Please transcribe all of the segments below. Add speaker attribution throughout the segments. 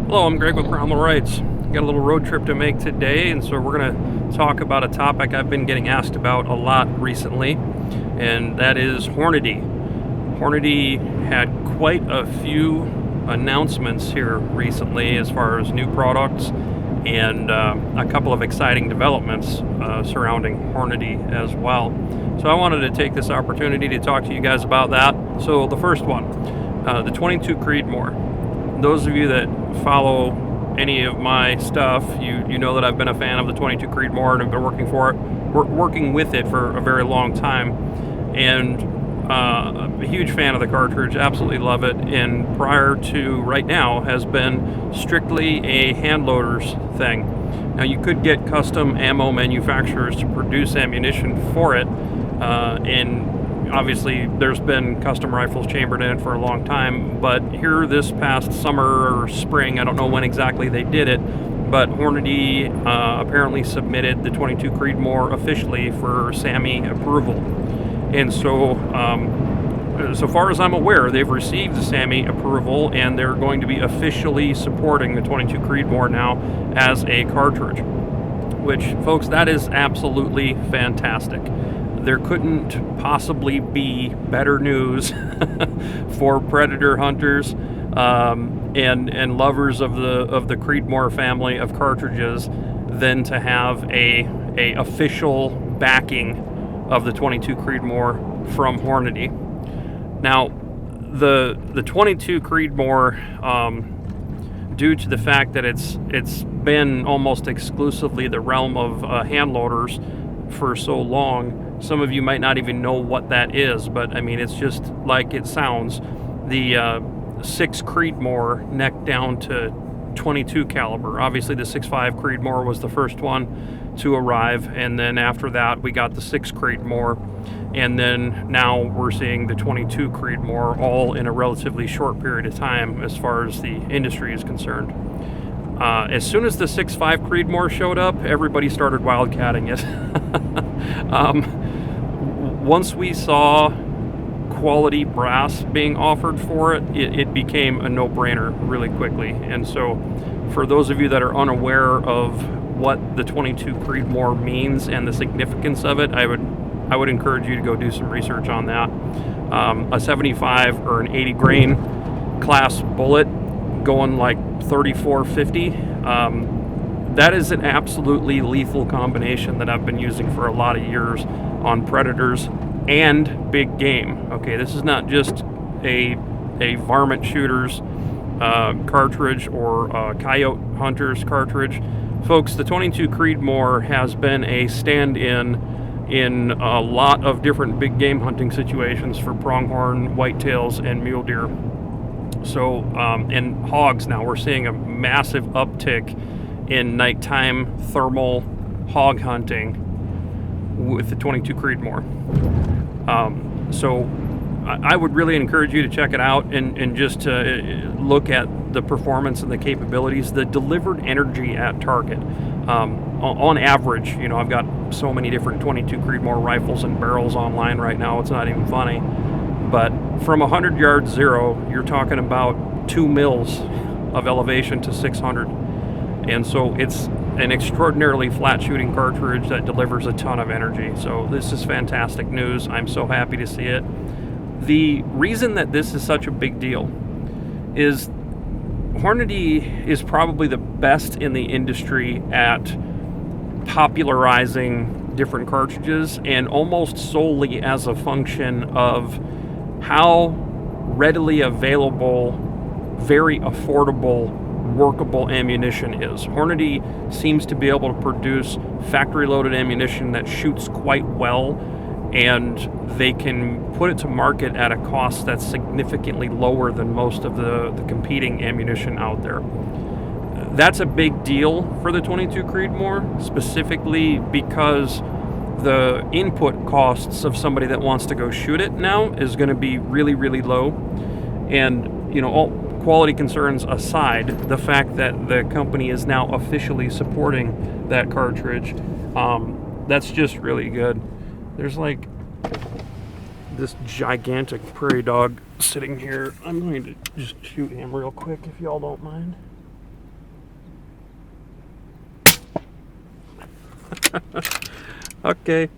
Speaker 1: Hello, I'm Greg with Ramble. Got a little road trip to make today, and so we're going to talk about a topic I've been getting asked about a lot recently, and that is Hornady. Hornady had quite a few announcements here recently as far as new products and a couple of exciting developments surrounding Hornady as well. So I wanted to take this opportunity to talk to you guys about that. So the first one, the 22 Creedmoor. Those of you that follow any of my stuff, you know that I've been a fan of the 22 Creedmoor and have been working with it for a very long time, and a huge fan of the cartridge. Absolutely love it. And prior to right now has been strictly a hand loaders thing. Now you could get custom ammo manufacturers to produce ammunition for it, and obviously there's been custom rifles chambered in it for a long time, but here this past summer or spring, I don't know when exactly they did it, but Hornady apparently submitted the 22 Creedmoor officially for SAMI approval. And so so far as I'm aware, they've received the SAMI approval, and they're going to be officially supporting the 22 Creedmoor now as a cartridge, which, folks, that is absolutely fantastic. There couldn't possibly be better news for predator hunters and lovers of the Creedmoor family of cartridges than to have a official backing of the 22 Creedmoor from Hornady. Now, the 22 Creedmoor, due to the fact that it's been almost exclusively the realm of hand loaders for so long, some of you might not even know what that is, but I mean, it's just like it sounds. The 6 Creedmoor neck down to 22 caliber. Obviously, the 6.5 Creedmoor was the first one to arrive, and then after that, we got the 6 Creedmoor, and then now we're seeing the 22 Creedmoor, all in a relatively short period of time as far as the industry is concerned. As soon as the 6.5 Creedmoor showed up, everybody started wildcatting it. Once we saw quality brass being offered for it, it became a no-brainer really quickly. And so for those of you that are unaware of what the 22 Creedmoor means and the significance of it, I would encourage you to go do some research on that. A 75 or an 80 grain class bullet going like 3450, that is an absolutely lethal combination that I've been using for a lot of years on predators and big game. Okay, this is not just a varmint shooter's cartridge or coyote hunter's cartridge. Folks, the 22 Creedmoor has been a stand-in a lot of different big game hunting situations for pronghorn, whitetails, and mule deer. So, and hogs now, we're seeing a massive uptick in nighttime thermal hog hunting with the 22 Creedmoor. So I would really encourage you to check it out and just to look at the performance and the capabilities, the delivered energy at target. On average, you know, I've got so many different 22 Creedmoor rifles and barrels online right now, it's not even funny. But from 100 yards zero, you're talking about 2 mils of elevation to 600. And so it's an extraordinarily flat shooting cartridge that delivers a ton of energy. So this is fantastic news. I'm so happy to see it. The reason that this is such a big deal is Hornady is probably the best in the industry at popularizing different cartridges, and almost solely as a function of how readily available, very affordable, workable ammunition is. Hornady seems to be able to produce factory-loaded ammunition that shoots quite well, and they can put it to market at a cost that's significantly lower than most of the competing ammunition out there. That's a big deal for the 22 Creedmoor, specifically because the input costs of somebody that wants to go shoot it now is going to be really, really low. And, you know, all quality concerns aside, the fact that the company is now officially supporting that cartridge, that's just really good. There's like this gigantic prairie dog sitting here. I'm going to just shoot him real quick if y'all don't mind. Okay.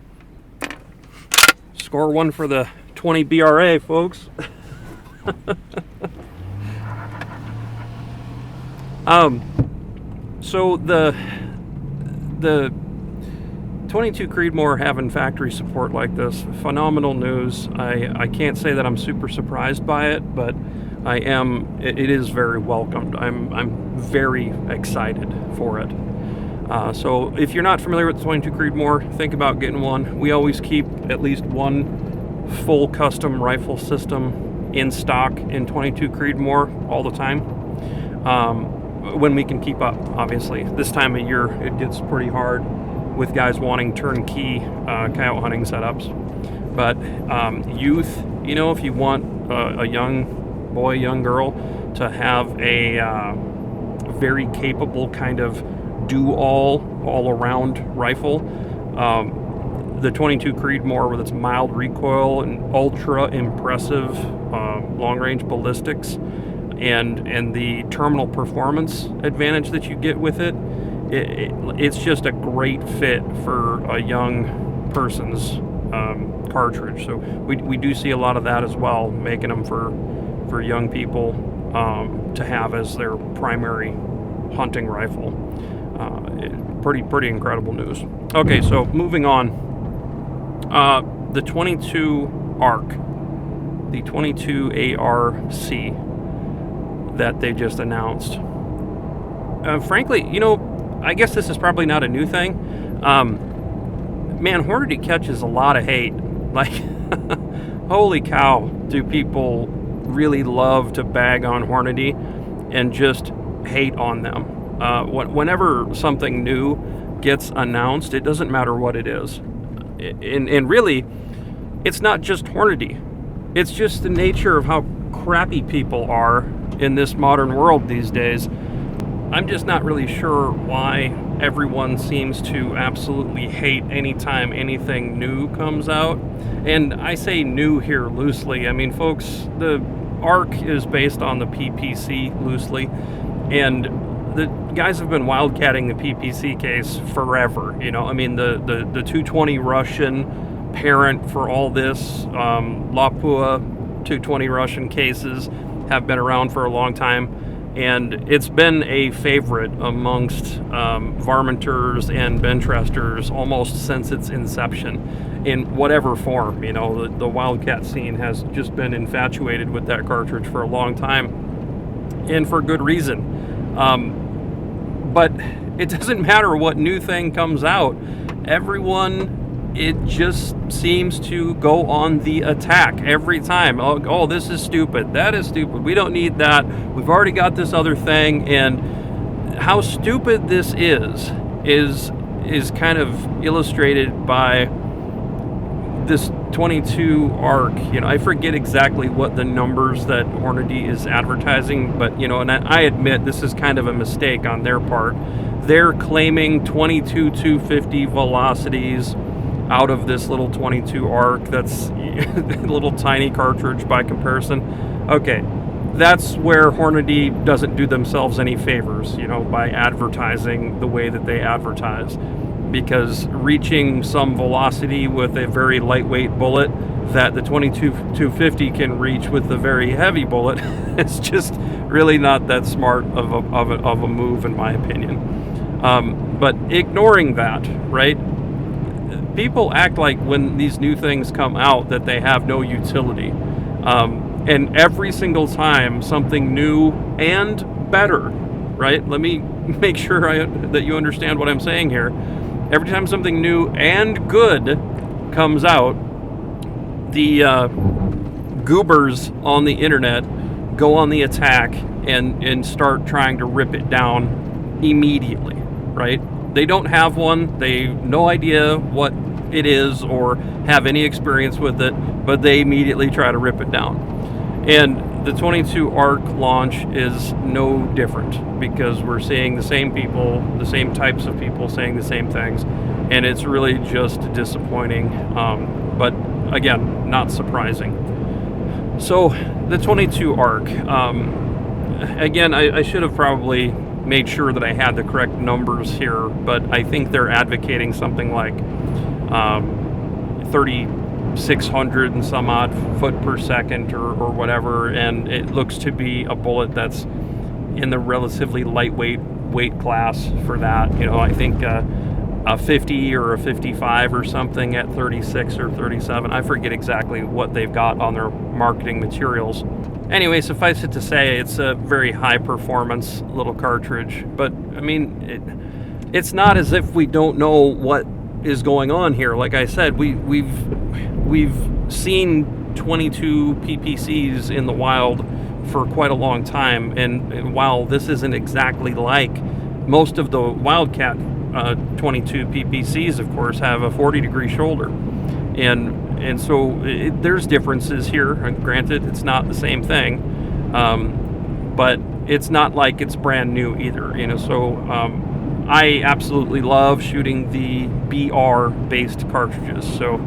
Speaker 1: Score one for the 20 BRA, folks. So the 22 Creedmoor having factory support like this, phenomenal news. I can't say that I'm super surprised by it, but I am. It is very welcomed. I'm very excited for it. So if you're not familiar with the 22 Creedmoor, think about getting one. We always keep at least one full custom rifle system in stock in 22 Creedmoor all the time. When we can keep up, obviously. This time of year, it gets pretty hard with guys wanting turnkey coyote hunting setups. But youth, if you want a young boy, young girl to have a very capable kind of all-around rifle, the 22 Creedmoor with its mild recoil and ultra impressive long-range ballistics and the terminal performance advantage that you get with it, it's just a great fit for a young person's cartridge. So we do see a lot of that as well, making them for young people to have as their primary hunting rifle. Pretty incredible news. Okay, so moving on. The 22 ARC, the 22 ARC that they just announced. Frankly, I guess this is probably not a new thing. Man, Hornady catches a lot of hate. Like, holy cow, do people really love to bag on Hornady and just hate on them. Whenever something new gets announced, it doesn't matter what it is. And really, it's not just Hornady. It's just the nature of how crappy people are in this modern world these days. I'm just not really sure why everyone seems to absolutely hate anytime anything new comes out. And I say new here loosely. I mean, folks, the ARC is based on the PPC loosely, and the guys have been wildcatting the PPC case forever. I mean, the 220 Russian parent for all this, Lapua 220 Russian cases have been around for a long time, and it's been a favorite amongst varminters and benchesters almost since its inception in whatever form. The wildcat scene has just been infatuated with that cartridge for a long time, and for good reason. But it doesn't matter what new thing comes out. Everyone, it just seems to go on the attack every time. Oh, this is stupid. That is stupid. We don't need that. We've already got this other thing. And how stupid this is kind of illustrated by this 22 ARC. I forget exactly what the numbers that Hornady is advertising, but and I admit this is kind of a mistake on their part. They're claiming 22 250 velocities out of this little 22 ARC. That's a little tiny cartridge by comparison. Okay, that's where Hornady doesn't do themselves any favors, by advertising the way that they advertise. Because reaching some velocity with a very lightweight bullet that the 22 250 can reach with a very heavy bullet is just really not that smart of a move, in my opinion. But ignoring that, right? People act like when these new things come out that they have no utility. And every single time something new and better, right? Let me make sure that you understand what I'm saying here. Every time something new and good comes out, the goobers on the internet go on the attack and start trying to rip it down immediately, right? They don't have one. They have no idea what it is or have any experience with it, but they immediately try to rip it down. And the 22 ARC launch is no different, because we're seeing the same people, the same types of people saying the same things, and it's really just disappointing, but again, not surprising. So the 22 ARC, again, I should have probably made sure that I had the correct numbers here, but I think they're advocating something like 3,600 and some odd foot per second or whatever, and it looks to be a bullet that's in the relatively lightweight weight class for that. I think a 50 or a 55 or something at 36 or 37. I forget exactly what they've got on their marketing materials. Anyway, suffice it to say, it's a very high performance little cartridge, but I mean, it's not as if we don't know what is going on here. Like I said, we've seen 22 PPCs in the wild for quite a long time, and while this isn't exactly like most of the Wildcat 22 PPCs, of course, have a 40-degree shoulder, and so there's differences here. Granted, it's not the same thing, but it's not like it's brand new either. So I absolutely love shooting the BR-based cartridges. So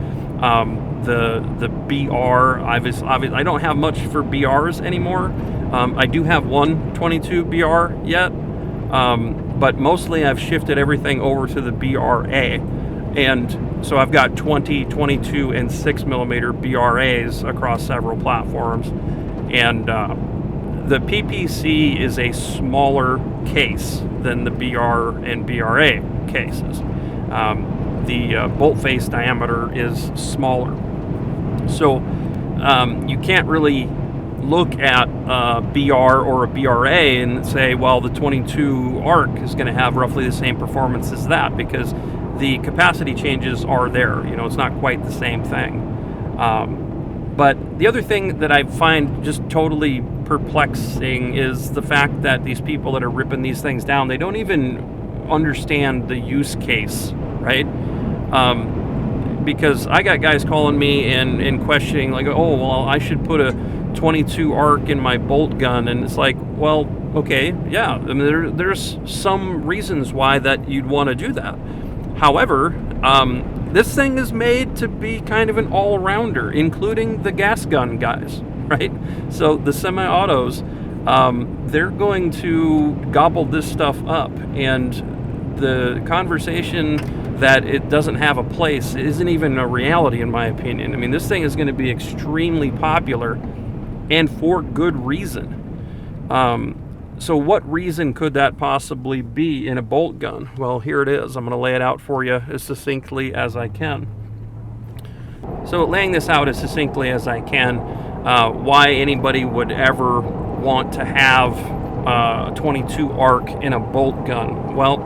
Speaker 1: the BR, obviously, I don't have much for BRs anymore. I do have one 22 BR yet, but mostly I've shifted everything over to the BRA. And so I've got 20, 22, and 6mm BRAs across several platforms. And the PPC is a smaller case than the BR and BRA cases. The bolt face diameter is smaller. So you can't really look at a BR or a BRA and say, well, the 22 ARC is going to have roughly the same performance as that, because the capacity changes are there. It's not quite the same thing. But the other thing that I find just totally perplexing is the fact that these people that are ripping these things down, they don't even understand the use case, right? Because I got guys calling me and questioning, like, oh, well, I should put a 22 ARC in my bolt gun, and it's like, well, okay, yeah, I mean, there's some reasons why that you'd want to do that. However, this thing is made to be kind of an all-rounder, including the gas gun guys, right? So the semi-autos, they're going to gobble this stuff up, and the conversation that it doesn't have a place isn't even a reality, in my opinion. I mean, this thing is going to be extremely popular, and for good reason. So what reason could that possibly be in a bolt gun? Well, here it is. I'm going to lay it out for you as succinctly as I can. So laying this out as succinctly as I can, why anybody would ever want to have a 22 ARC in a bolt gun. Well,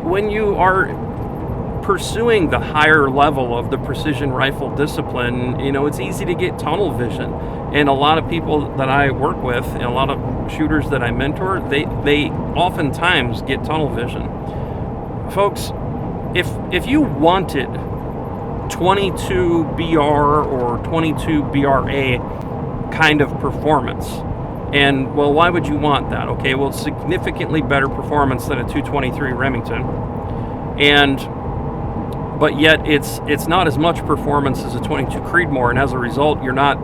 Speaker 1: when you are pursuing the higher level of the precision rifle discipline, it's easy to get tunnel vision. And a lot of people that I work with and a lot of shooters that I mentor, they oftentimes get tunnel vision. Folks, if you wanted 22 BR or 22 BRA kind of performance, and well, why would you want that? Okay, well, it's significantly better performance than a 223 Remington, but yet it's not as much performance as a 22 Creedmoor, and as a result, you're not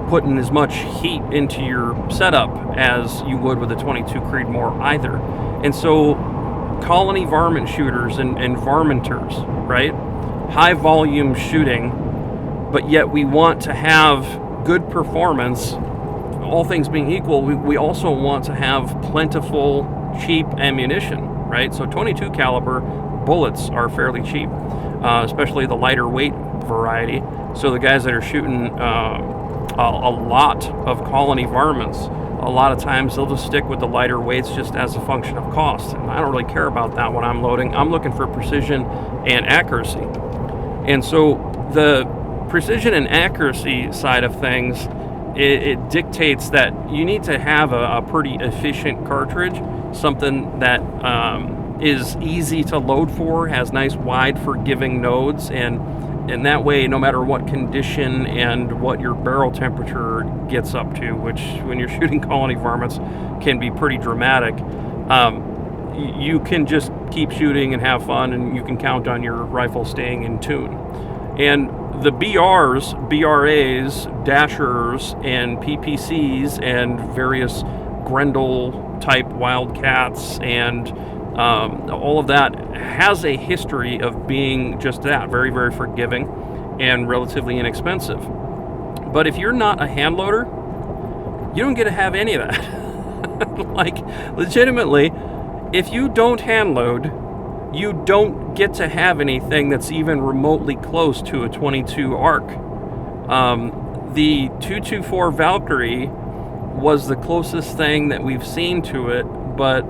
Speaker 1: putting as much heat into your setup as you would with a 22 Creedmoor either. And so colony varmint shooters and varminters, right? High volume shooting, but yet we want to have good performance. All things being equal, we also want to have plentiful, cheap ammunition, right? So 22 caliber bullets are fairly cheap, especially the lighter weight variety. So the guys that are shooting a lot of colony varmints, a lot of times they'll just stick with the lighter weights just as a function of cost. And I don't really care about that when I'm loading. I'm looking for precision and accuracy. And so the precision and accuracy side of things, it dictates that you need to have a pretty efficient cartridge, something that is easy to load for, has nice wide forgiving nodes, and that way, no matter what condition and what your barrel temperature gets up to, which when you're shooting colony varmints can be pretty dramatic, you can just keep shooting and have fun, and you can count on your rifle staying in tune. And the BRs, BRAs, Dashers, and PPCs, and various Grendel type Wildcats and all of that has a history of being just that, very, very forgiving and relatively inexpensive. But if you're not a hand loader, you don't get to have any of that. Like, legitimately, if you don't hand load, you don't get to have anything that's even remotely close to a 22 ARC. The 224 Valkyrie was the closest thing that we've seen to it, but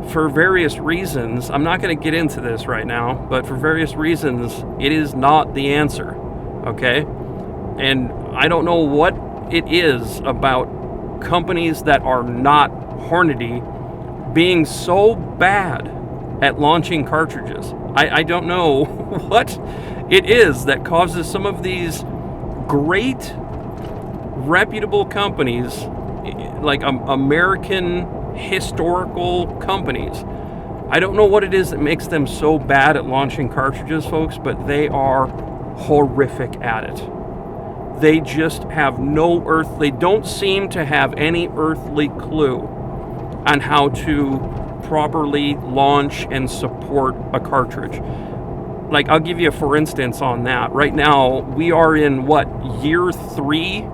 Speaker 1: for various reasons, I'm not going to get into this right now, but for various reasons, it is not the answer, okay? And I don't know what it is about companies that are not Hornady being so bad at launching cartridges. I don't know what it is that causes some of these great, reputable companies, like American historical companies. I don't know what it is that makes them so bad at launching cartridges, folks, but they are horrific at it. They just have they don't seem to have any earthly clue on how to properly launch and support a cartridge. Like, I'll give you a for instance on that. Right now, we are in year 3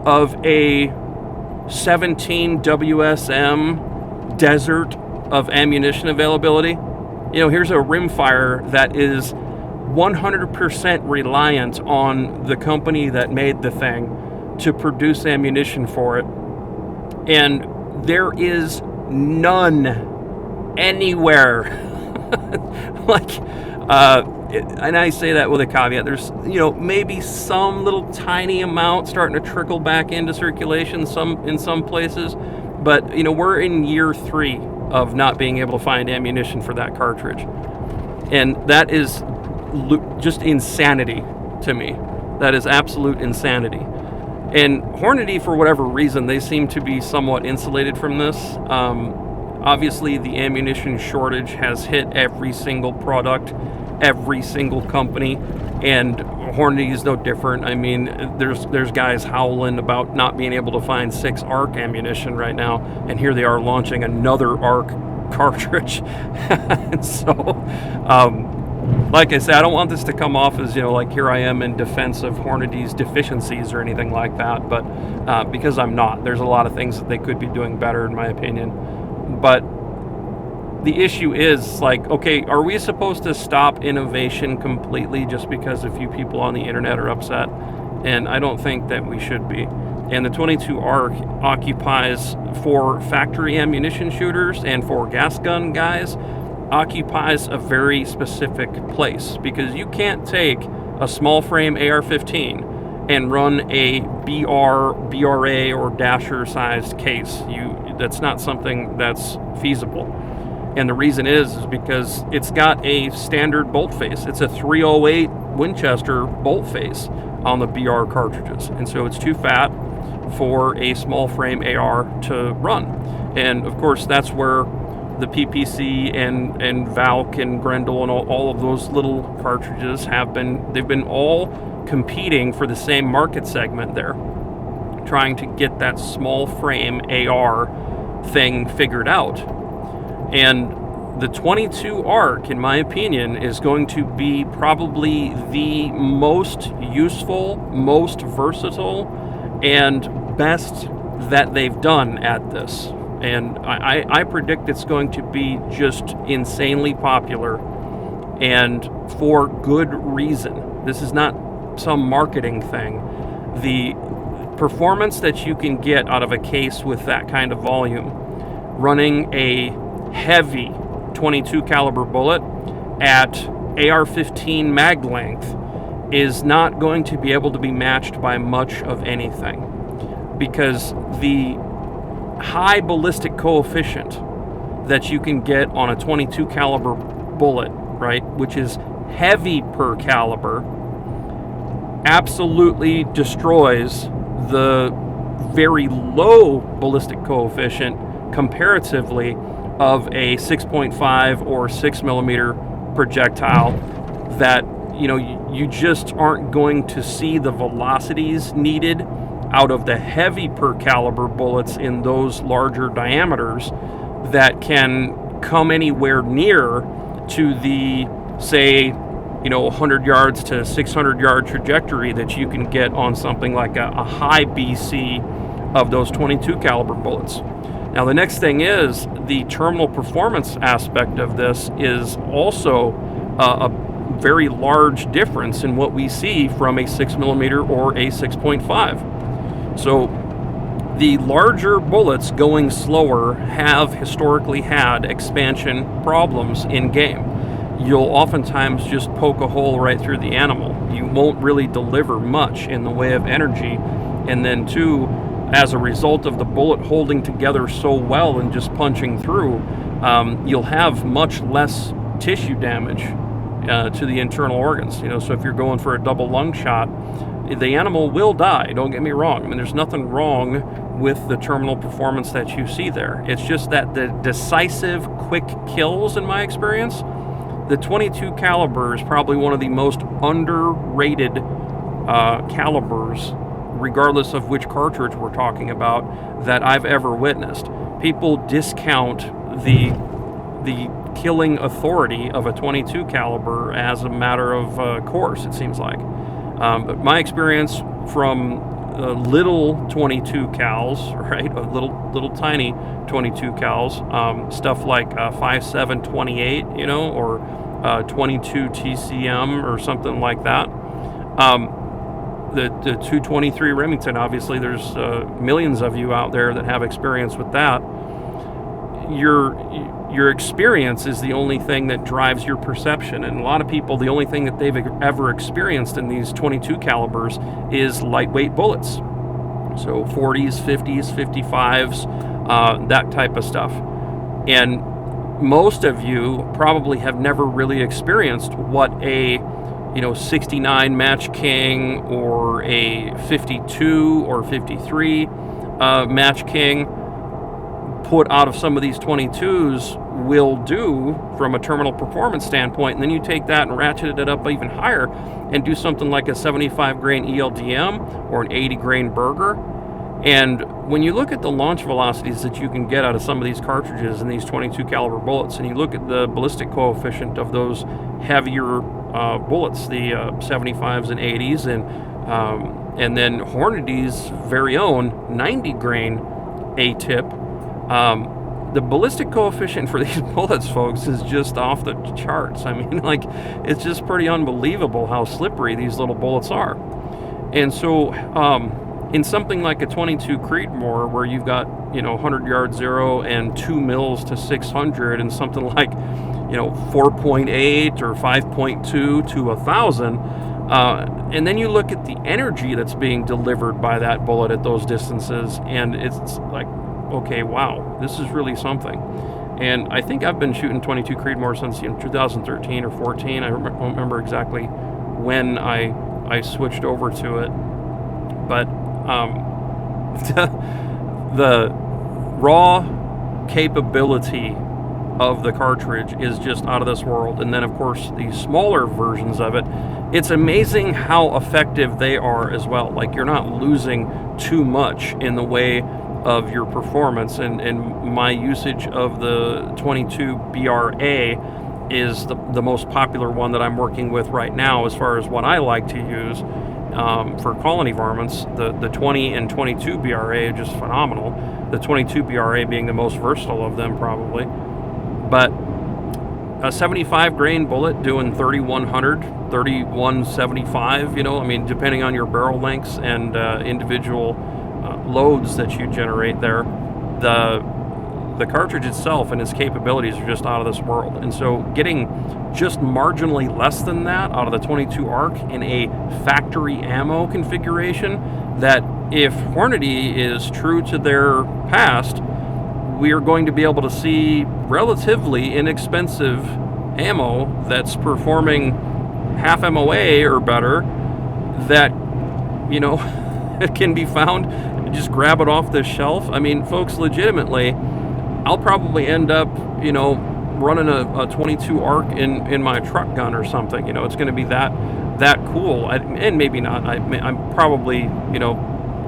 Speaker 1: of a 17 WSM desert of ammunition availability. Here's a rimfire that is 100% reliant on the company that made the thing to produce ammunition for it. And there is none anywhere. And I say that with a caveat. There's, maybe some little tiny amount starting to trickle back into circulation in some places. But, we're in year 3 of not being able to find ammunition for that cartridge. And that is just insanity to me. That is absolute insanity. And Hornady, for whatever reason, they seem to be somewhat insulated from this. Obviously, the ammunition shortage has hit every single product, every single company, and Hornady is no different. I mean, there's guys howling about not being able to find 6 ARC ammunition right now, and here they are launching another ARC cartridge. And so, like I said, I don't want this to come off as, like here I am in defense of Hornady's deficiencies or anything like that, but because I'm not. There's a lot of things that they could be doing better, in my opinion. But the issue is, okay, are we supposed to stop innovation completely just because a few people on the internet are upset? And I don't think that we should be. And the 22 ARC occupies, for factory ammunition shooters and for gas gun guys, occupies a very specific place, because you can't take a small frame AR-15 and run a BRA, or Dasher sized case. That's not something that's feasible. And the reason is because it's got a standard bolt face. It's a 308 Winchester bolt face on the BR cartridges. And so it's too fat for a small frame AR to run. And of course, that's where the PPC and Valk and Grendel and all of those little cartridges they've been all competing for the same market segment there, trying to get that small frame AR thing figured out. And the 22 ARC, in my opinion, is going to be probably the most useful, most versatile, and best that they've done at this. And I predict it's going to be just insanely popular, and for good reason. This is not some marketing thing. The performance that you can get out of a case with that kind of volume, running a heavy 22 caliber bullet at AR-15 mag length, is not going to be able to be matched by much of anything, because the high ballistic coefficient that you can get on a 22 caliber bullet, right, which is heavy per caliber, absolutely destroys the very low ballistic coefficient comparatively of a 6.5 or 6 millimeter projectile that you just aren't going to see the velocities needed out of the heavy per caliber bullets in those larger diameters that can come anywhere near to the, say, 100 yards to 600 yard trajectory that you can get on something like a high BC of those 22 caliber bullets. Now, the next thing is the terminal performance aspect of this is also a very large difference in what we see from a 6mm or a 6.5. So the larger bullets going slower have historically had expansion problems in game. You'll oftentimes just poke a hole right through the animal. You won't really deliver much in the way of energy. And then two, as a result of the bullet holding together so well and just punching through, you'll have much less tissue damage to the internal organs. So if you're going for a double lung shot, the animal will die, don't get me wrong. I mean, there's nothing wrong with the terminal performance that you see there. It's just that the decisive, quick kills, in my experience, the 22 caliber is probably one of the most underrated calibers, regardless of which cartridge we're talking about, that I've ever witnessed. People discount the killing authority of a 22 caliber as a matter of course, it seems like. But my experience from little 22 cals, right, little tiny 22 cals, stuff like 5.728, or 22 TCM or something like that. The 223 Remington, obviously, there's millions of you out there that have experience with that. Your experience is the only thing that drives your perception, and a lot of people, the only thing that they've ever experienced in these 22 calibers is lightweight bullets. So 40s, 50s, 55s, that type of stuff. And most of you probably have never really experienced what a 69 Match King or a 52 or 53 Match King put out of some of these 22s will do from a terminal performance standpoint. And then you take that and ratchet it up even higher and do something like a 75 grain ELDM or an 80 grain Berger. And when you look at the launch velocities that you can get out of some of these cartridges and these 22 caliber bullets, and you look at the ballistic coefficient of those heavier bullets, the 75s and 80s, and then Hornady's very own 90 grain A-tip, the ballistic coefficient for these bullets, folks, is just off the charts. I mean, it's just pretty unbelievable how slippery these little bullets are. And so in something like a 22 Creedmoor, where you've got 100 yard zero and 2 mils to 600 and something like 4.8 or 5.2 to 1,000, and then you look at the energy that's being delivered by that bullet at those distances, and it's like, okay, wow, this is really something. And I think I've been shooting 22 Creedmoor since 2013 or 14. I don't remember exactly when I switched over to it, but the raw capability of the cartridge is just out of this world. And then, of course, the smaller versions of it, it's amazing how effective they are as well. Like, you're not losing too much in the way of your performance. And my usage of the 22 BRA is the most popular one that I'm working with right now as far as what I like to use for colony varmints. The 20 and 22 BRA are just phenomenal. The 22 BRA being the most versatile of them, probably. But a 75 grain bullet doing 3,100, 3,175, depending on your barrel lengths and individual loads that you generate there, the cartridge itself and its capabilities are just out of this world. And so getting just marginally less than that out of the 22 ARC in a factory ammo configuration, that if Hornady is true to their past, we are going to be able to see relatively inexpensive ammo that's performing half MOA or better, that it can be found. Just grab it off the shelf. I mean, folks, legitimately, I'll probably end up running a 22 ARC in my truck gun or something. It's going to be that cool. And maybe not. I'm probably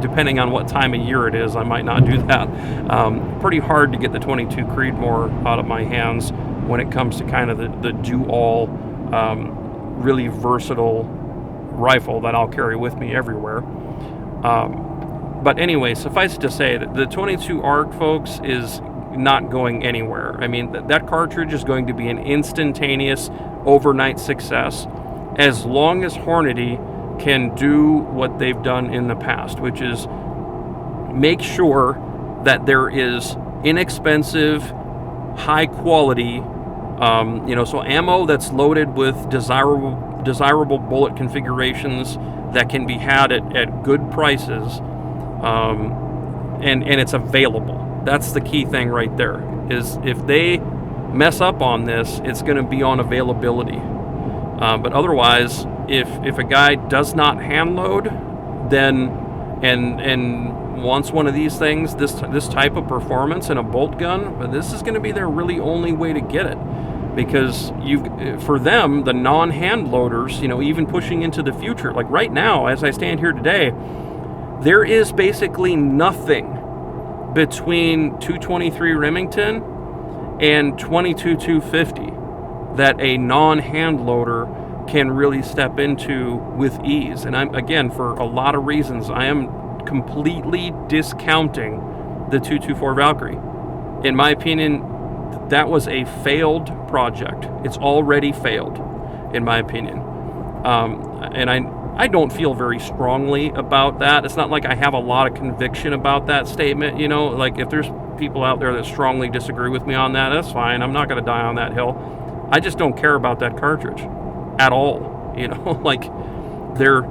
Speaker 1: depending on what time of year it is, I might not do that. Pretty hard to get the 22 Creedmoor out of my hands when it comes to kind of the do-all, really versatile rifle that I'll carry with me everywhere. But anyway, suffice it to say that the 22 ARC, folks, is not going anywhere. I mean, that cartridge is going to be an instantaneous overnight success as long as Hornady can do what they've done in the past, which is make sure that there is inexpensive, high quality, so ammo that's loaded with desirable bullet configurations that can be had at good prices, and it's available. That's the key thing right there, is if they mess up on this, it's going to be on availability. But otherwise, if a guy does not hand load, then and wants one of these things, this type of performance in a bolt gun, this is going to be their really only way to get it. Because for them, the non-hand loaders, even pushing into the future, like right now, as I stand here today, there is basically nothing between 223 Remington and 22 250 that a non-hand loader can really step into with ease. And again, for a lot of reasons, I am completely discounting the 224 Valkyrie. In my opinion, that was a failed project. It's already failed, in my opinion. And I don't feel very strongly about that. It's not like I have a lot of conviction about that statement, like if there's people out there that strongly disagree with me on that, that's fine. I'm not going to die on that hill. I just don't care about that cartridge at all. Like there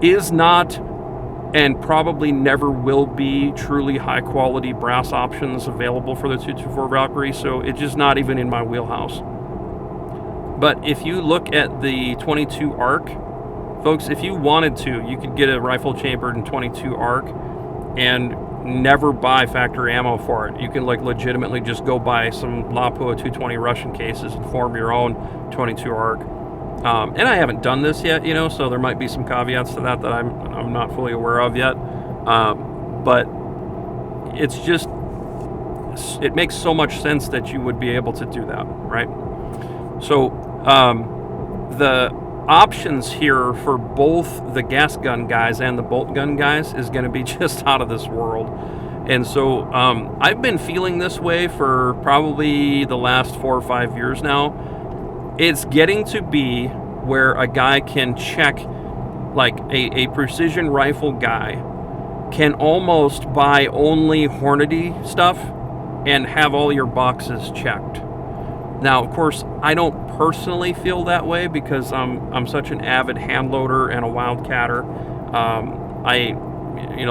Speaker 1: is not and probably never will be truly high quality brass options available for the 224 Valkyrie, so it's just not even in my wheelhouse. But if you look at the 22 ARC, folks, if you wanted to, you could get a rifle chambered in 22 ARC and never buy factory ammo for it. You can legitimately just go buy some Lapua 220 Russian cases and form your own 22 ARC. And I haven't done this yet, so there might be some caveats to that I'm not fully aware of yet. But it's just, it makes so much sense that you would be able to do that, right? So the options here for both the gas gun guys and the bolt gun guys is going to be just out of this world. And so I've been feeling this way for probably the last 4 or 5 years now. It's getting to be where a guy can check, like a precision rifle guy can almost buy only Hornady stuff and have all your boxes checked. Now, of course, I don't personally feel that way because I'm such an avid hand loader and a wildcatter.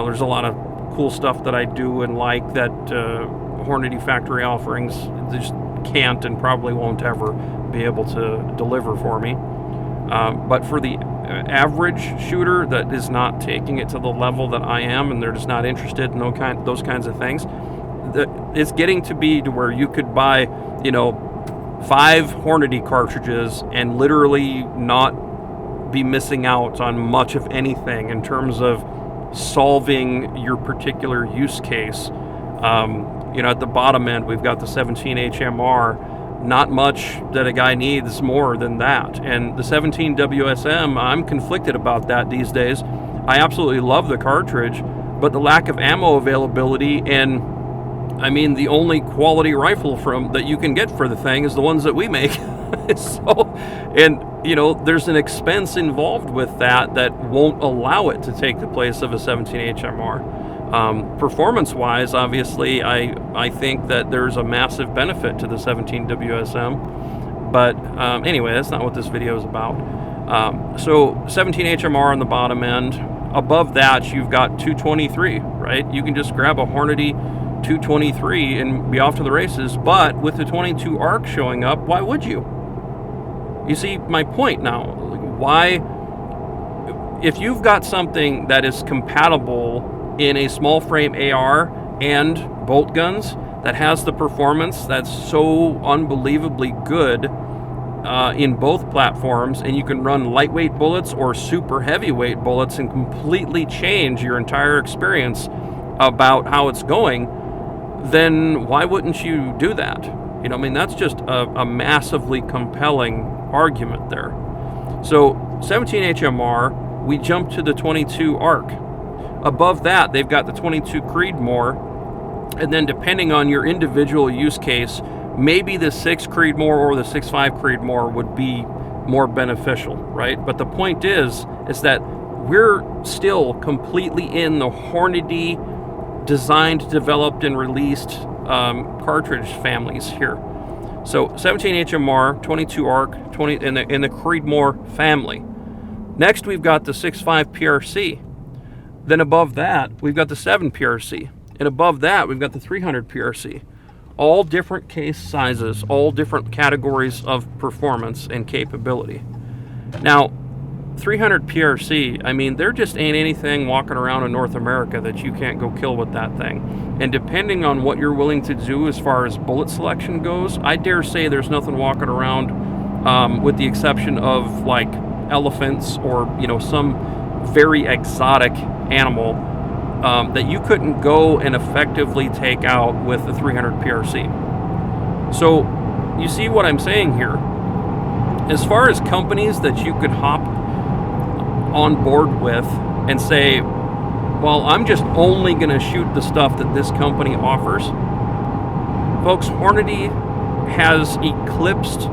Speaker 1: There's a lot of cool stuff that I do and like that Hornady factory offerings just can't and probably won't ever be able to deliver for me. But for the average shooter that is not taking it to the level that I am, and they're just not interested in those kinds of things, it's getting to be to where you could buy, 5 Hornady cartridges and literally not be missing out on much of anything in terms of solving your particular use case. At the bottom end, we've got the 17 HMR. Not much that a guy needs more than that. And the 17 WSM, I'm conflicted about that these days. I absolutely love the cartridge, but the lack of ammo availability and the only quality rifle that you can get for the thing is the ones that we make. There's an expense involved with that won't allow it to take the place of a 17 HMR. Performance-wise, obviously, I think that there's a massive benefit to the 17 WSM. But anyway, that's not what this video is about. So 17 HMR on the bottom end. Above that, you've got 223, right? You can just grab a Hornady 223 and be off to the races. But with the 22 ARC showing up, why would you? You see my point now. Why? If you've got something that is compatible in a small frame AR and bolt guns that has the performance that's so unbelievably good, in both platforms, and you can run lightweight bullets or super heavyweight bullets and completely change your entire experience about how it's going, then why wouldn't you do that? You know, I mean, that's just a massively compelling argument there. So 17 HMR, we jump to the 22 ARC. Above that, they've got the 22 Creedmoor, and then depending on your individual use case, maybe the 6 Creedmoor or the 6.5 Creedmoor would be more beneficial, right? But the point is that we're still completely in the Hornady designed, developed, and released cartridge families here. So 17 HMR, 22 ARC, 20 in the Creedmoor family. Next, we've got the 6.5 PRC. Then above that, we've got the 7 PRC. And above that, we've got the 300 PRC. All different case sizes, all different categories of performance and capability. Now, 300 PRC, I mean, there just ain't anything walking around in North America that you can't go kill with that thing. And depending on what you're willing to do as far as bullet selection goes, I dare say there's nothing walking around, with the exception of like elephants or, you know, some very exotic animal that you couldn't go and effectively take out with the 300 PRC. So you see what I'm saying here. As far as companies that you could hop on board with and say, well, I'm just only going to shoot the stuff that this company offers. Folks, Hornady has eclipsed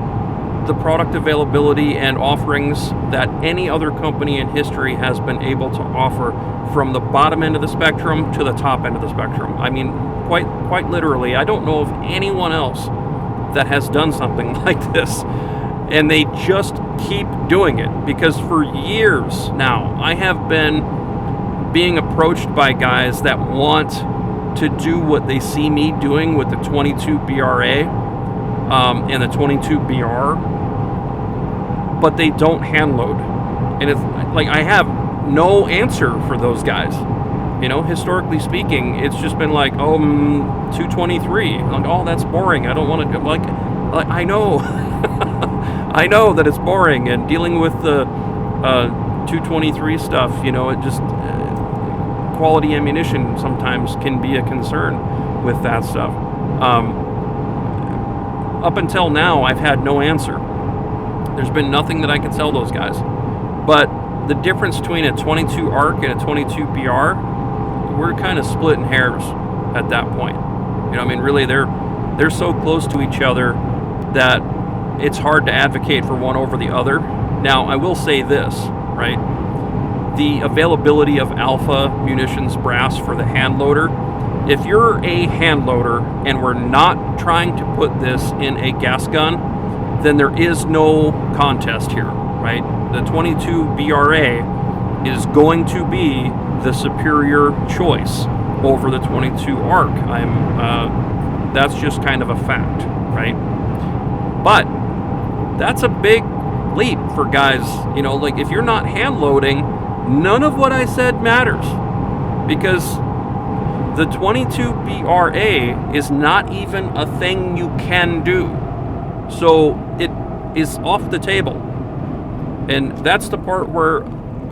Speaker 1: the product availability and offerings that any other company in history has been able to offer, from the bottom end of the spectrum to the top end of the spectrum. I mean, quite literally, I don't know of anyone else that has done something like this. And they just keep doing it, because for years now, I have been being approached by guys that want to do what they see me doing with the 22 BRA and the 22 BR, but they don't hand load. And it's like, I have no answer for those guys. You know, historically speaking, it's just been like, 223. Like, oh, that's boring. I don't want to, like I know. I know that it's boring, and dealing with the 223 stuff, you know, it just, quality ammunition sometimes can be a concern with that stuff. Up until now, I've had no answer. There's been nothing that I can tell those guys. But the difference between a 22 ARC and a 22 BR, we're kind of splitting hairs at that point. You know, I mean, really, they're so close to each other that it's hard to advocate for one over the other. Now, I will say this, right? The availability of alpha munitions brass for the hand loader. If you're a hand loader and we're not trying to put this in a gas gun, then there is no contest here, right? The 22 BRA is going to be the superior choice over the 22 ARC. That's just kind of a fact, right? But that's a big leap for guys, you know, like if you're not hand loading, none of what I said matters, because the 22 BRA is not even a thing you can do. So it is off the table. And that's the part where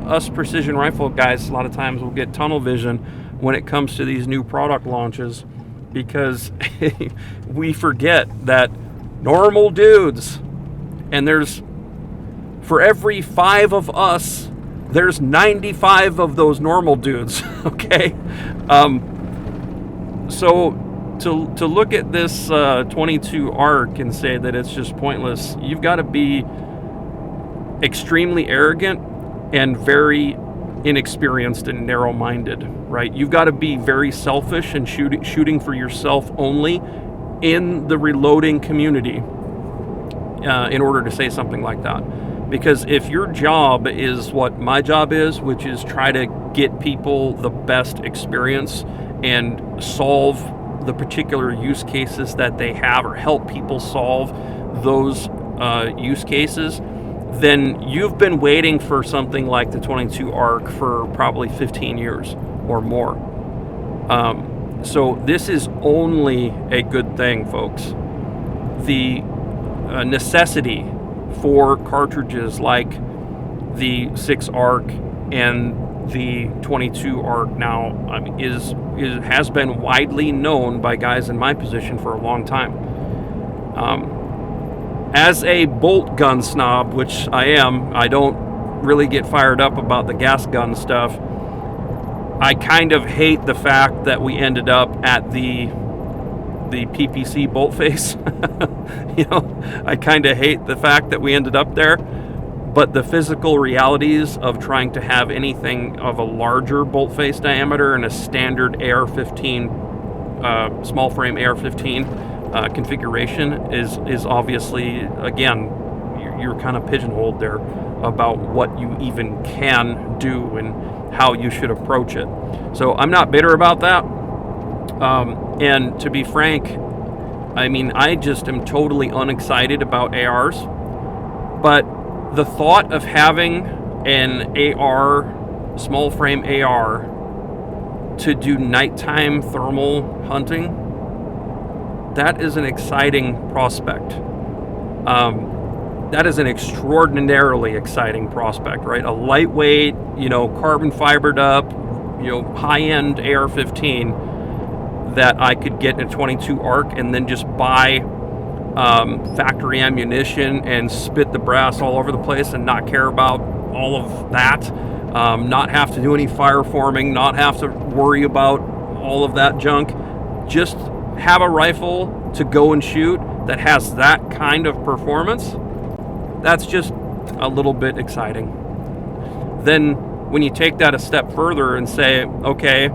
Speaker 1: us precision rifle guys a lot of times will get tunnel vision when it comes to these new product launches, because we forget that normal dudes, and there's, for every 5 of us, there's 95 of those normal dudes, okay? So to look at this 22 ARC and say that it's just pointless, you've got to be extremely arrogant and very inexperienced and narrow-minded, right? You've got to be very selfish and shooting for yourself only in the reloading community in order to say something like that. Because if your job is what my job is, which is try to get people the best experience and solve the particular use cases that they have, or help people solve those use cases, then you've been waiting for something like the 22 ARC for probably 15 years or more. So this is only a good thing, folks. The necessity for cartridges like the 6 arc and the 22 arc now has been widely known by guys in my position for a long time. As a bolt gun snob, which I am, I don't really get fired up about the gas gun stuff. I kind of hate the fact that we ended up at the PPC bolt face. I kind of hate the fact that we ended up there, but the physical realities of trying to have anything of a larger bolt face diameter in a standard AR-15, small frame AR-15 configuration is obviously, again, you're kind of pigeonholed there about what you even can do and how you should approach it. So I'm not bitter about that. And to be frank, I just am totally unexcited about ARs. But the thought of having an AR, small frame AR, to do nighttime thermal hunting, that is an exciting prospect. That is an extraordinarily exciting prospect, right? A lightweight, carbon fibered up, high-end AR-15 that I could get in a 22 arc and then just buy factory ammunition and spit the brass all over the place and not care about all of that, not have to do any fire forming, not have to worry about all of that junk, just have a rifle to go and shoot that has that kind of performance. That's just a little bit exciting. Then when you take that a step further and say, okay,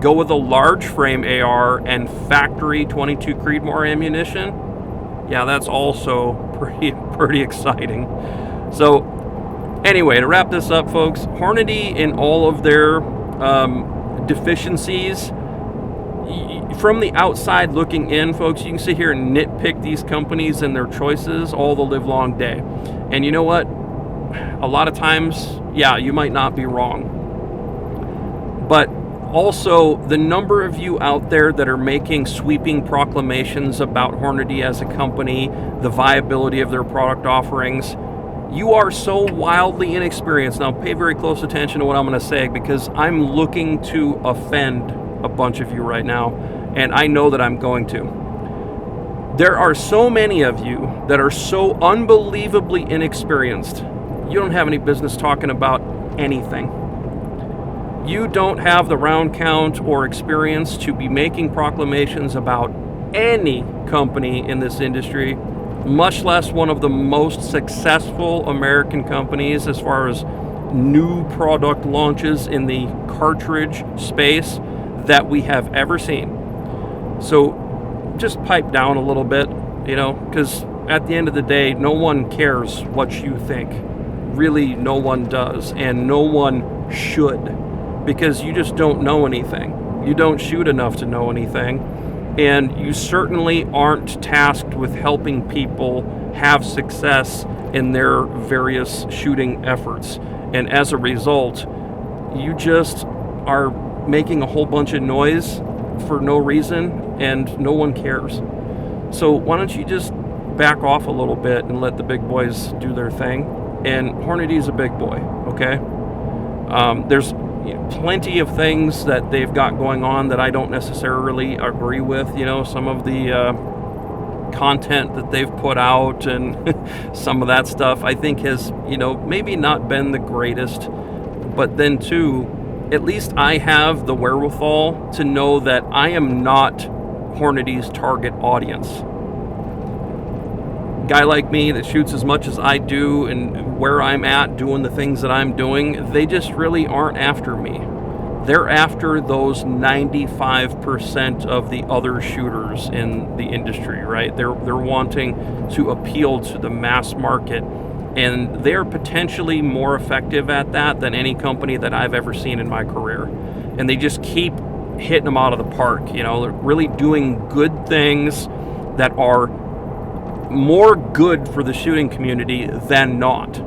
Speaker 1: go with a large frame AR and factory 22 Creedmoor ammunition, yeah, that's also pretty exciting. So anyway, to wrap this up, folks, Hornady, in all of their deficiencies, from the outside looking in, folks, you can sit here and nitpick these companies and their choices all the live long day. And you know what? A lot of times, yeah, you might not be wrong. But also, the number of you out there that are making sweeping proclamations about Hornady as a company, the viability of their product offerings, you are so wildly inexperienced. Now, pay very close attention to what I'm going to say, because I'm looking to offend a bunch of you right now, and I know that I'm going to. There are so many of you that are so unbelievably inexperienced. You don't have any business talking about anything. You don't have the round count or experience to be making proclamations about any company in this industry, much less one of the most successful American companies as far as new product launches in the cartridge space that we have ever seen. So just pipe down a little bit, because at the end of the day, no one cares what you think. Really, no one does, and no one should, because you just don't know anything. You don't shoot enough to know anything, and you certainly aren't tasked with helping people have success in their various shooting efforts. And as a result, you just are making a whole bunch of noise for no reason, and no one cares. So why don't you just back off a little bit and let the big boys do their thing? And Hornady's a big boy, okay? There's plenty of things that they've got going on that I don't necessarily agree with. Some of the content that they've put out and some of that stuff I think has, maybe not been the greatest. But then too, at least I have the wherewithal to know that I am not Hornady's target audience. Guy like me that shoots as much as I do and where I'm at doing the things that I'm doing, they just really aren't after me. They're after those 95% of the other shooters in the industry, right? They're wanting to appeal to the mass market, and they're potentially more effective at that than any company that I've ever seen in my career. And they just keep hitting them out of the park. They're really doing good things that are more good for the shooting community than not.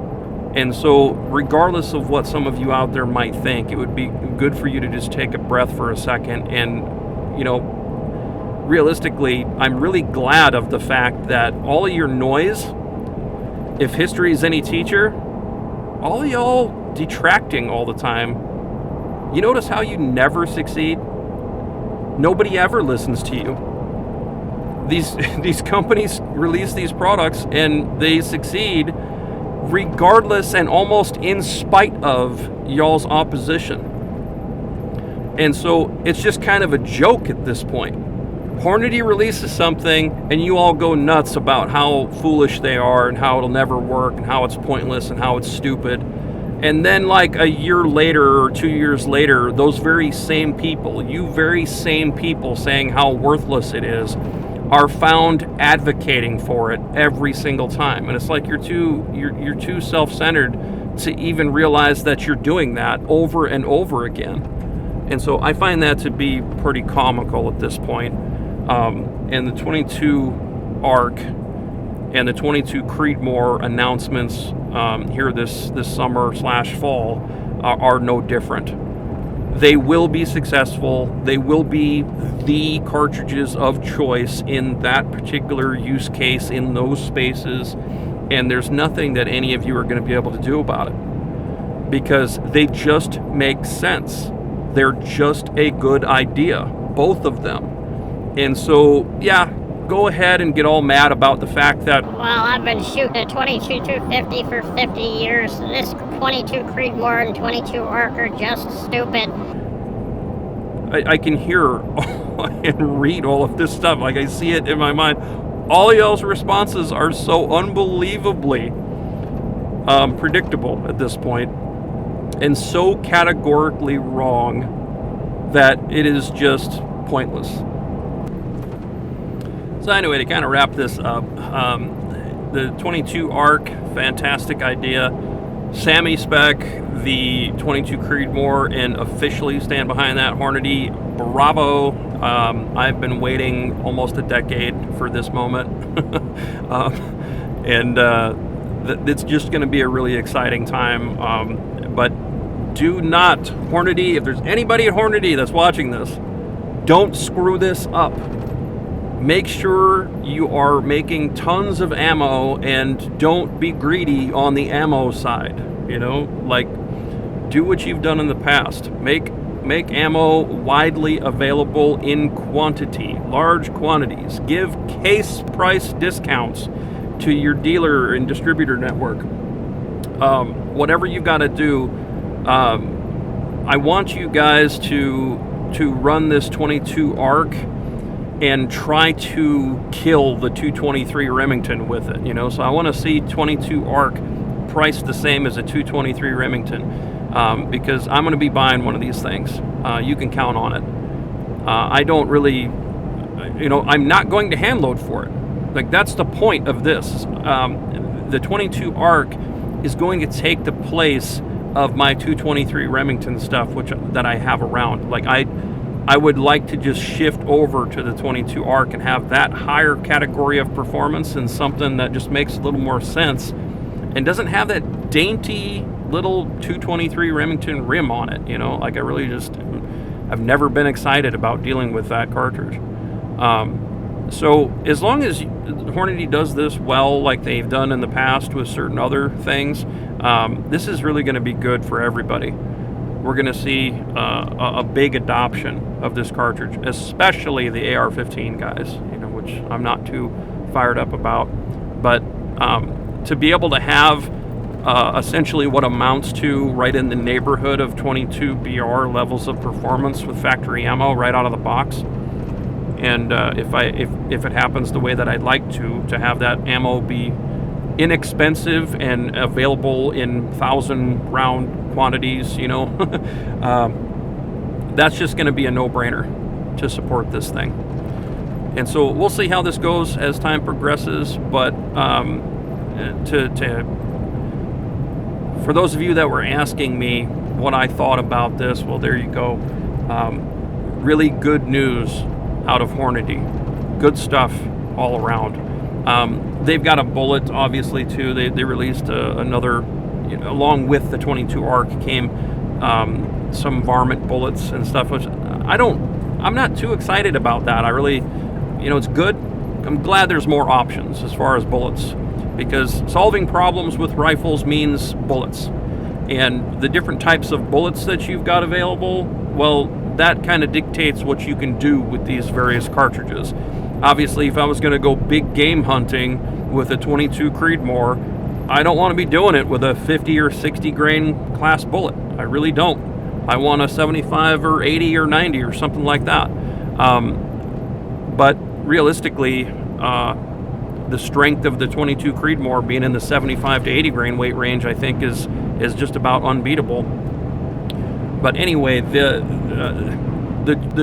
Speaker 1: And so regardless of what some of you out there might think, it would be good for you to just take a breath for a second. And realistically, I'm really glad of the fact that all of your noise if history is any teacher, all y'all detracting all the time, you notice how you never succeed? Nobody ever listens to you. These companies release these products and they succeed regardless and almost in spite of y'all's opposition. And so it's just kind of a joke at this point. Hornady releases something and you all go nuts about how foolish they are and how it'll never work and how it's pointless and how it's stupid. And then like a year later or 2 years later, those very same people, you very same people saying how worthless it is, are found advocating for it every single time. And it's like you're too self-centered to even realize that you're doing that over and over again. And so I find that to be pretty comical at this point. And the 22 ARC and the 22 Creedmoor announcements here this summer / fall are no different. They will be successful. They will be the cartridges of choice in that particular use case in those spaces, and there's nothing that any of you are going to be able to do about it because they just make sense. They're just a good idea, both of them. And so, yeah, go ahead and get all mad about the fact that,
Speaker 2: well, I've been shooting a 22 250 for 50 years. This 22 Creedmoor and 22 ARC are just stupid.
Speaker 1: I can hear and read all of this stuff. Like, I see it in my mind. All y'all's responses are so unbelievably predictable at this point and so categorically wrong that it is just pointless. So anyway, to kind of wrap this up, the 22 ARC, fantastic idea. Sammy spec, the 22 Creedmoor, and officially stand behind that. Hornady, bravo. I've been waiting almost a decade for this moment. It's just going to be a really exciting time. But do not, Hornady, if there's anybody at Hornady that's watching this, don't screw this up. Make sure you are making tons of ammo and don't be greedy on the ammo side. You know, like, do what you've done in the past. Make ammo widely available in quantity, large quantities. Give case price discounts to your dealer and distributor network. Whatever you got to do, I want you guys to run this 22 ARC and try to kill the 223 Remington with it, you know. So I want to see 22 ARC priced the same as a 223 Remington, because I'm going to be buying one of these things. You can count on it. I don't really, you know, I'm not going to hand load for it. Like, that's the point of this. The 22 ARC is going to take the place of my 223 Remington stuff, that I have around. Like, I would like to just shift over to the 22 ARC and have that higher category of performance and something that just makes a little more sense and doesn't have that dainty little 223 Remington rim on it, you know. Like, I've never been excited about dealing with that cartridge. So as long as Hornady does this well, like they've done in the past with certain other things, this is really going to be good for everybody. We're going to see a big adoption of this cartridge, especially the AR-15 guys, you know, which I'm not too fired up about. But to be able to have essentially what amounts to right in the neighborhood of 22 BR levels of performance with factory ammo right out of the box, and if it happens the way that I'd like to have that ammo be inexpensive and available in 1,000 round quantities, you know, that's just going to be a no-brainer to support this thing. And so we'll see how this goes as time progresses. But for those of you that were asking me what I thought about this, well, there you go. Really good news out of Hornady. Good stuff all around. They've got a bullet, obviously, too. They released another, you know, along with the 22 ARC came some varmint bullets and stuff, which I'm not too excited about that. I really, you know, it's good. I'm glad there's more options as far as bullets. because solving problems with rifles means bullets. And the different types of bullets that you've got available, well, that kind of dictates what you can do with these various cartridges. Obviously, if I was going to go big game hunting with a 22 Creedmoor, I don't want to be doing it with a 50 or 60 grain class bullet. I really don't. I want a 75 or 80 or 90 or something like that. But realistically, the strength of the 22 Creedmoor being in the 75 to 80 grain weight range, I think is just about unbeatable. But anyway, the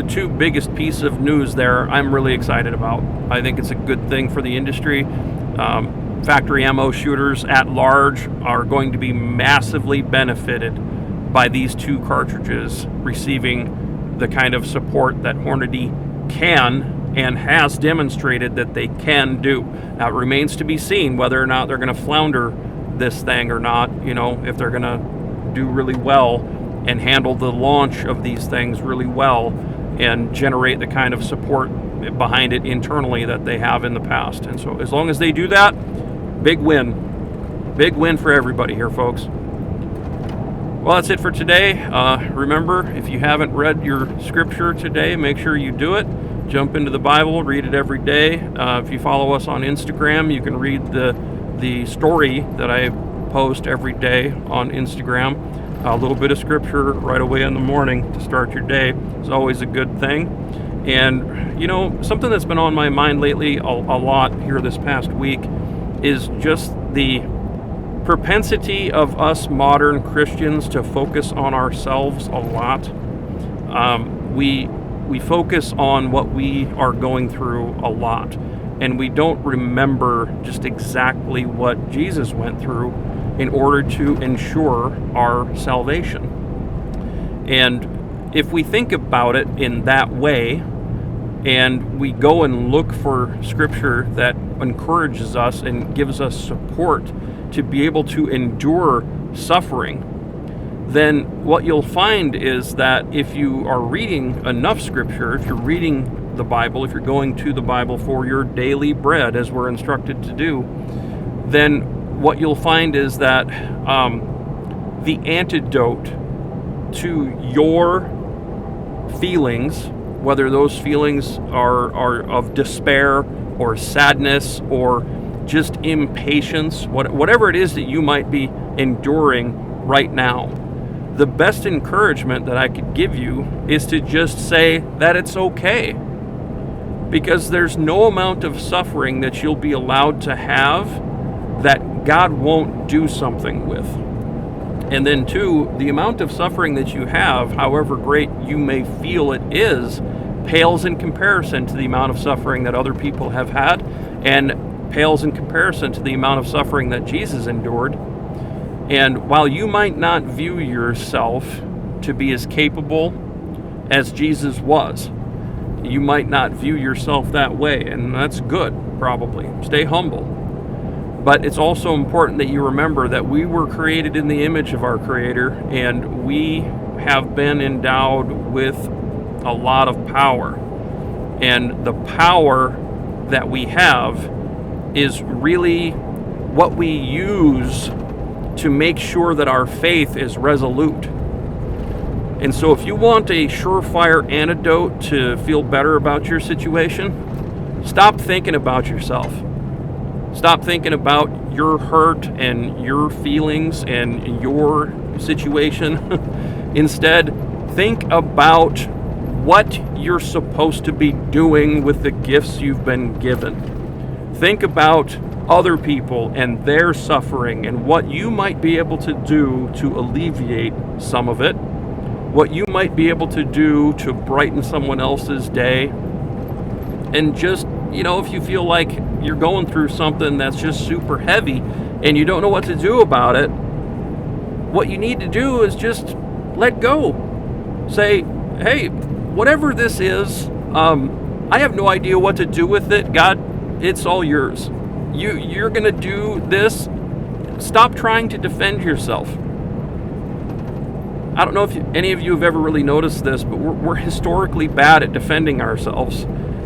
Speaker 1: two biggest pieces of news there I'm really excited about. I think it's a good thing for the industry. Factory ammo shooters at large are going to be massively benefited by these two cartridges receiving the kind of support that Hornady can and has demonstrated that they can do. Now, it remains to be seen whether or not they're going to flounder this thing or not, if they're going to do really well and handle the launch of these things really well and generate the kind of support behind it internally that they have in the past. And so as long as they do that, big win for everybody here, folks. Well, that's it for today. Remember, if you haven't read your scripture today, make sure you do it. Jump into the Bible, read it every day. If you follow us on Instagram, you can read the story that I post every day on Instagram. A little bit of scripture right away in the morning to start your day is always a good thing. And, something that's been on my mind lately a lot here this past week is just the propensity of us modern Christians to focus on ourselves a lot. We focus on what we are going through a lot, and we don't remember just exactly what Jesus went through in order to ensure our salvation. And if we think about it in that way, and we go and look for scripture that encourages us and gives us support to be able to endure suffering, then what you'll find is that if you are reading enough scripture, if you're reading the Bible, if you're going to the Bible for your daily bread, as we're instructed to do, then what you'll find is that the antidote to your feelings, whether those feelings are of despair or sadness or just impatience, whatever it is that you might be enduring right now, the best encouragement that I could give you is to just say that it's okay. Because there's no amount of suffering that you'll be allowed to have that God won't do something with. And then two, the amount of suffering that you have, however great you may feel it is, pales in comparison to the amount of suffering that other people have had, and pales in comparison to the amount of suffering that Jesus endured. And while you might not view yourself to be as capable as Jesus was, you might not view yourself that way, and that's good, probably. Stay humble. But it's also important that you remember that we were created in the image of our Creator, and we have been endowed with a lot of power. And the power that we have is really what we use to make sure that our faith is resolute. And so if you want a surefire antidote to feel better about your situation, stop thinking about yourself. Stop thinking about your hurt and your feelings and your situation. Instead, think about what you're supposed to be doing with the gifts you've been given. Think about other people and their suffering and what you might be able to do to alleviate some of it, what you might be able to do to brighten someone else's day. And just, if you feel like you're going through something that's just super heavy and you don't know what to do about it, what you need to do is just let go. Say, hey, whatever this is, I have no idea what to do with it. God, it's all yours. You're going to do this. Stop trying to defend yourself. I don't know if any of you have ever really noticed this, but we're historically bad at defending ourselves.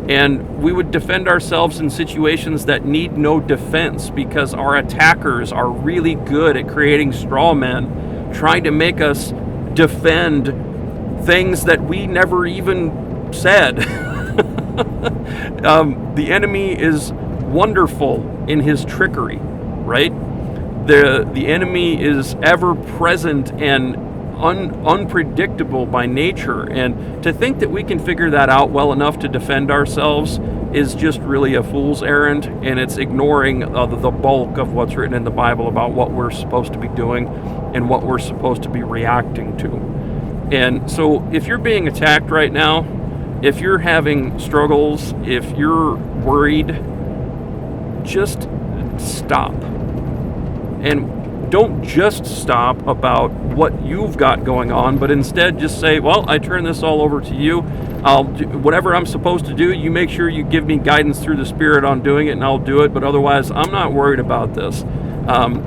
Speaker 1: And we would defend ourselves in situations that need no defense because our attackers are really good at creating straw men, trying to make us defend things that we never even said. The enemy is wonderful in his trickery, right? The enemy is ever present and unpredictable by nature, and to think that we can figure that out well enough to defend ourselves is just really a fool's errand, and it's ignoring the bulk of what's written in the Bible about what we're supposed to be doing and what we're supposed to be reacting to. And so if you're being attacked right now, if you're having struggles, if you're worried, just stop. And don't just stop about what you've got going on, but instead just say, well, I turn this all over to you. I'll do whatever I'm supposed to do. You make sure you give me guidance through the Spirit on doing it, and I'll do it. But otherwise, I'm not worried about this.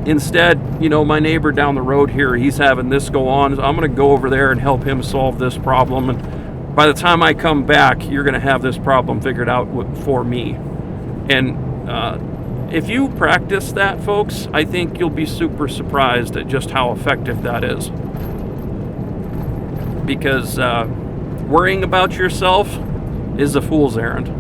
Speaker 1: Instead, my neighbor down the road here, he's having this go on. I'm going to go over there and help him solve this problem. And by the time I come back, you're going to have this problem figured out for me. And if you practice that, folks, I think you'll be super surprised at just how effective that is. Because worrying about yourself is a fool's errand.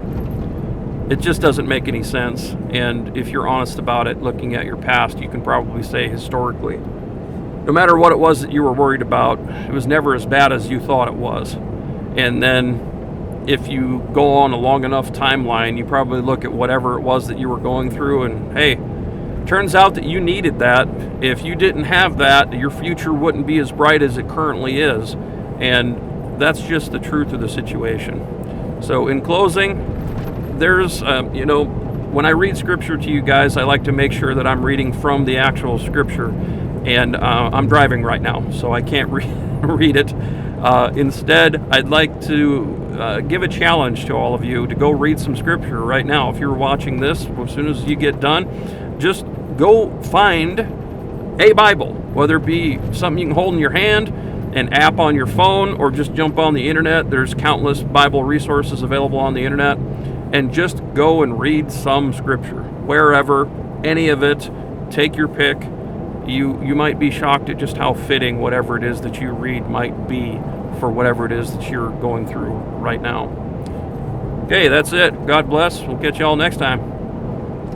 Speaker 1: It just doesn't make any sense. And if you're honest about it, looking at your past, you can probably say historically, no matter what it was that you were worried about, it was never as bad as you thought it was. And then if you go on a long enough timeline, you probably look at whatever it was that you were going through, and hey, turns out that you needed that. If you didn't have that, your future wouldn't be as bright as it currently is. And that's just the truth of the situation. So in closing, there's, when I read scripture to you guys, I like to make sure that I'm reading from the actual scripture. And I'm driving right now, so I can't read it. Instead, I'd like to give a challenge to all of you to go read some scripture right now. If you're watching this, as soon as you get done, just go find a Bible, whether it be something you can hold in your hand, an app on your phone, or just jump on the internet. There's countless Bible resources available on the internet, and just go and read some scripture, wherever, any of it. Take your pick. You might be shocked at just how fitting whatever it is that you read might be for whatever it is that you're going through right now. Okay, that's it. God bless. We'll catch y'all next time.